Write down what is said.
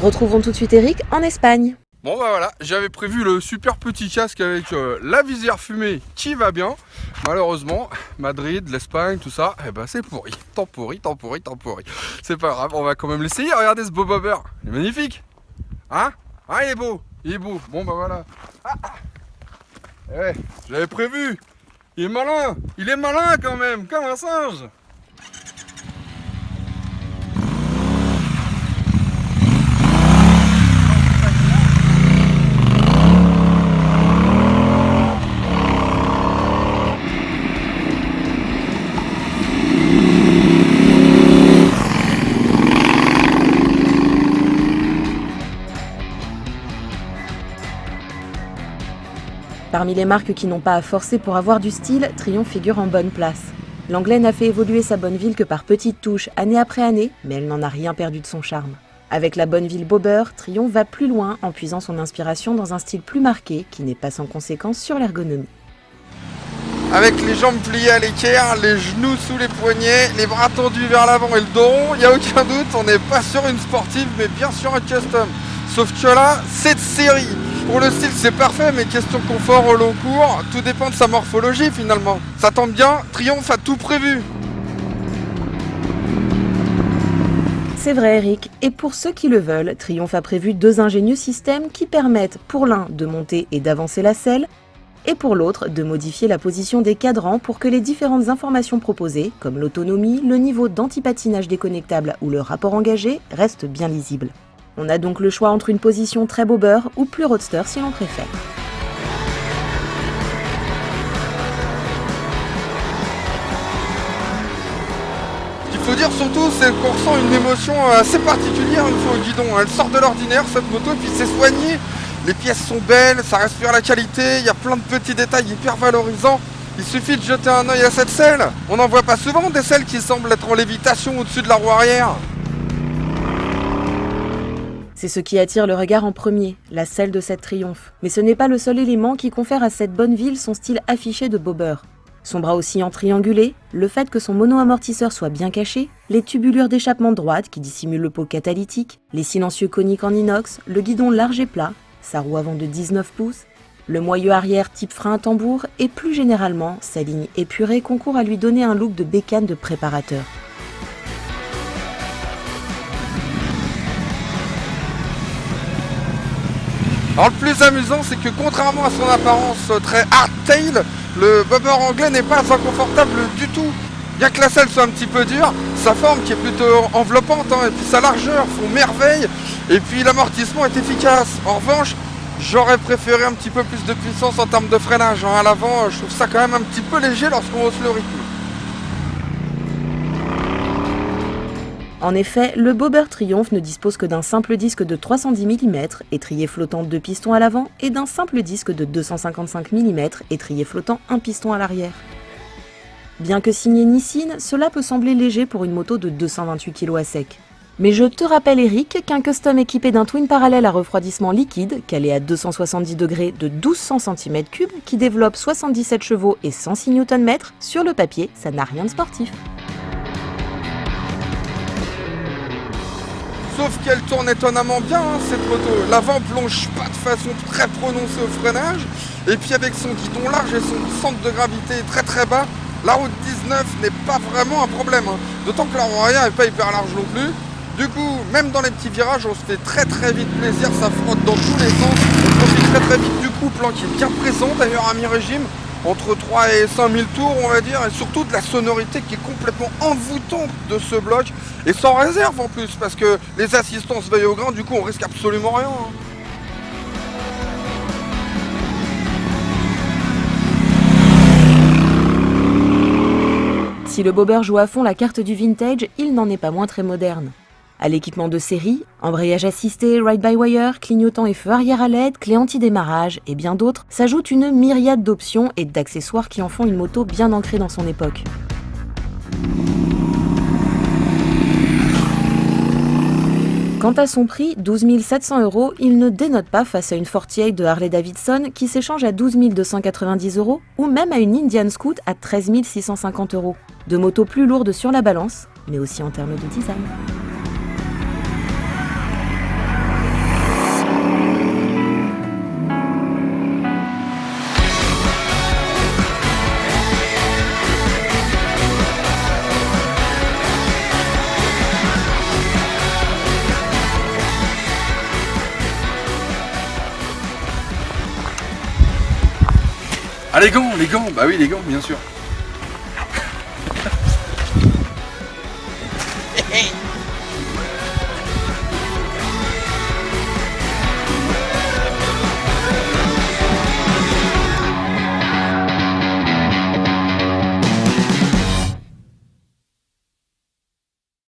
Retrouvons tout de suite Eric en Espagne. Bon bah voilà, j'avais prévu le super petit casque avec la visière fumée qui va bien. Malheureusement, Madrid, l'Espagne, tout ça, eh ben c'est pourri. Tant pourri. C'est pas grave, on va quand même l'essayer. Regardez ce beau bobber, il est magnifique. Hein? Ah, il est beau. Bon bah voilà. Ouais, j'avais prévu. Il est malin quand même, comme un singe. Parmi les marques qui n'ont pas à forcer pour avoir du style, Triumph figure en bonne place. L'anglais n'a fait évoluer sa Bonneville que par petites touches, année après année, mais elle n'en a rien perdu de son charme. Avec la Bonneville Bobber, Triumph va plus loin en puisant son inspiration dans un style plus marqué qui n'est pas sans conséquence sur l'ergonomie. Avec les jambes pliées à l'équerre, les genoux sous les poignets, les bras tendus vers l'avant et le dos rond, il n'y a aucun doute, on n'est pas sur une sportive mais bien sur un custom. Sauf que là, c'est de série. Pour le style c'est parfait, mais question confort au long cours, tout dépend de sa morphologie finalement. Ça tombe bien, Triumph a tout prévu. C'est vrai Eric, et pour ceux qui le veulent, Triumph a prévu 2 ingénieux systèmes qui permettent pour l'un de monter et d'avancer la selle, et pour l'autre de modifier la position des cadrans pour que les différentes informations proposées, comme l'autonomie, le niveau d'antipatinage déconnectable ou le rapport engagé, restent bien lisibles. On a donc le choix entre une position très bobber ou plus roadster si l'on préfère. Ce qu'il faut dire surtout, c'est qu'on ressent une émotion assez particulière une fois au guidon. Elle sort de l'ordinaire cette moto et puis c'est soigné. Les pièces sont belles, ça respire la qualité, il y a plein de petits détails hyper valorisants. Il suffit de jeter un œil à cette selle. On n'en voit pas souvent des selles qui semblent être en lévitation au-dessus de la roue arrière. C'est ce qui attire le regard en premier, la selle de cette Triumph. Mais ce n'est pas le seul élément qui confère à cette Bonneville son style affiché de bobber. Son bras oscillant triangulé, le fait que son mono-amortisseur soit bien caché, les tubulures d'échappement droite qui dissimulent le pot catalytique, les silencieux coniques en inox, le guidon large et plat, sa roue avant de 19 pouces, le moyeu arrière type frein à tambour et plus généralement, sa ligne épurée concourt à lui donner un look de bécane de préparateur. Alors le plus amusant, c'est que contrairement à son apparence très hardtail, le bobber anglais n'est pas inconfortable du tout. Bien que la selle soit un petit peu dure, sa forme qui est plutôt enveloppante et puis sa largeur font merveille. Et puis l'amortissement est efficace. En revanche, j'aurais préféré un petit peu plus de puissance en termes de freinage. À l'avant, je trouve ça quand même un petit peu léger lorsqu'on hausse le rythme. En effet, le bobber Triumph ne dispose que d'un simple disque de 310 mm, étrier flottant 2 pistons à l'avant, et d'un simple disque de 255 mm, étrier flottant 1 piston à l'arrière. Bien que signé Nissin, cela peut sembler léger pour une moto de 228 kg à sec. Mais je te rappelle Eric qu'un custom équipé d'un twin parallèle à refroidissement liquide, calé à 270 degrés de 1200 cm3, qui développe 77 chevaux et 106 Nm, sur le papier, ça n'a rien de sportif. Sauf qu'elle tourne étonnamment bien cette moto. L'avant plonge pas de façon très prononcée au freinage. Et puis avec son guidon large et son centre de gravité très bas, la route 19 n'est pas vraiment un problème. D'autant que la roue arrière n'est pas hyper large non plus. Du coup, même dans les petits virages, on se fait très vite plaisir. Ça frotte dans tous les sens. On profite très vite du couple qui est bien présent d'ailleurs à mi-régime. Entre 3 et 5000 tours on va dire, et surtout de la sonorité qui est complètement envoûtante de ce bloc, et sans réserve en plus, parce que les assistances veillent au grain, du coup on risque absolument rien. Si le bobber joue à fond la carte du vintage, il n'en est pas moins très moderne. À l'équipement de série, embrayage assisté, ride-by-wire, clignotant et feu arrière à LED, clé anti-démarrage et bien d'autres, s'ajoute une myriade d'options et d'accessoires qui en font une moto bien ancrée dans son époque. Quant à son prix, 12 700 €, il ne dénote pas face à une 48 de Harley-Davidson qui s'échange à 12 290 € ou même à une Indian Scout à 13 650 €. Deux motos plus lourdes sur la balance, mais aussi en termes de design. Ah les gants, bah oui les gants bien sûr.